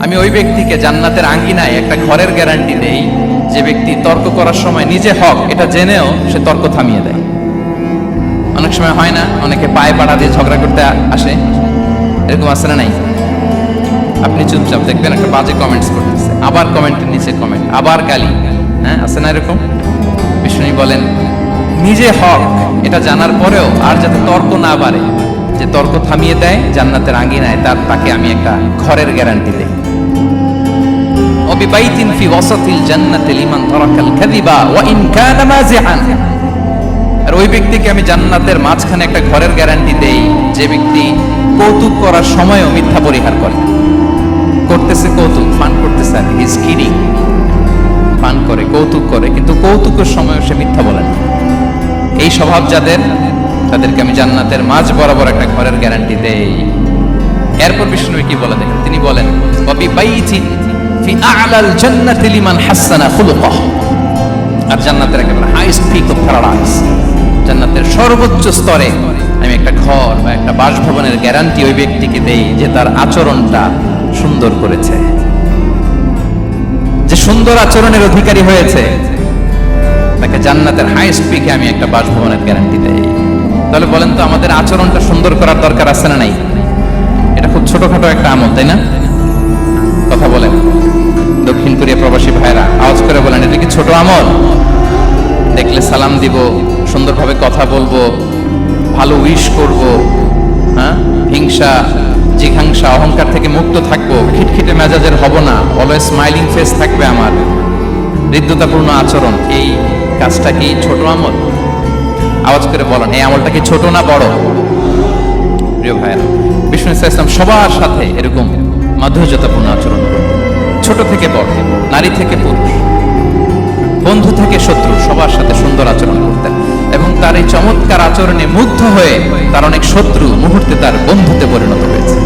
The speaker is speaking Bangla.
আমি ওই ব্যক্তিকে জান্নাতের আঙ্গিনায় একটা ঘরের গ্যারান্টি দেই যে ব্যক্তি তর্ক করার সময় নিজে হক এটা জেনেও সে তর্ক থামিয়ে দেয়। অনেক সময় হয় না, অনেকে পায়ে পাড়া দিয়ে ঝগড়া করতে আসে, এরকম আছে না নাই? আপনি চুপচাপ দেখবেন একটা বাজে কমেন্টস করতেছে, আবার কমেন্টের নিচে কমেন্ট, আবার গালি, হ্যাঁ আছে না এরকম? বিষ্ণু বলেন নিজে হক এটা জানার পরেও আর যাতে তর্ক না বাড়ে, যে তর্ক থামিয়ে দেয় জান্নাতের আঙ্গিনায়, তাকে আমি একটা ঘরের গ্যারান্টি দেই। ওয়াবিবাইতিন ফি ওয়াসাতিল জান্নাতি লিমান তারাকাল কাযিবা ওয়া ইন কানা মাযিআন। আর ওই ব্যক্তিকে আমি জান্নাতের মাঝখানে একটা ঘরের গ্যারান্টি দেই যে ব্যক্তি কৌতুক করার সময়ও মিথ্যা পরিহার করে। করতেছে কৌতুক, ফান করতেছে, আর হি ইজ কিডিং, ফান করে, কৌতুক করে, কিন্তু কৌতুকের সময়ও সে মিথ্যা বলে না। এই স্বভাব যাদের, তাদেরকে আমি জান্নাতের মাঝ বরাবর একটা ঘরের গ্যারান্টি দেই। এরপর বিষ্ণু কি বলে দেখেন, তিনি বলেন ওয়াবিবাইতিন ফি আ'লাল জান্নাতি লিমান হাসানা খুলুকাহু। আর জান্নাতের একেবারে হাইস্ট পিক অফ প্যারাডাইস, জান্নাতের সর্বোচ্চ স্তরে আমি একটা ঘর বা একটা বাসভবনের গ্যারান্টি ওই ব্যক্তিকে দেই যে তার আচরণটা সুন্দর করেছে, যে সুন্দর আচরণের অধিকারী হয়েছে, তাকে জান্নাতের হাইস্ট পিকে আমি একটা বাসভবনের গ্যারান্টি দেই। তাহলে বলেন তো আমাদের আচরণটা সুন্দর করার দরকার আছে না নাই? এটা খুব ছোটখাটো একটা আমল, তাই না? কথা বলেন, দক্ষিণ কোরিয়া প্রবাসী ভাইরা আওয়াজ করে বলেন, এটা কি ছোট আমল? দেখলে সালাম দিব, সুন্দরভাবে কথা বলবো, ভালো উইশ করব, হ্যাঁ, হিংসা জিঘাংসা অহংকার থেকে মুক্ত থাকবো, খিটখিটে মেজাজের হব না, অলওয়েজ স্মাইলিং ফেস থাকবে আমার, হৃদ্যতাপূর্ণ আচরণ। এই কাজটা কি ছোট আমল? আওয়াজ করে বলেন, এই আমলটা কি ছোট না বড়? প্রিয় ভাইরা, বিষ্ণু ইসলাম সবার সাথে এরকম মাধুর্যতাপূর্ণ আচরণ করতেন, ছোট থেকে বড়, নারী থেকে পুরুষ, বন্ধু থেকে শত্রু, সবার সাথে সুন্দর আচরণ করতেন। এবং তার এই চমৎকার আচরণে মুগ্ধ হয়ে তার অনেক শত্রু মুহূর্তে তার বন্ধুতে পরিণত হয়েছে।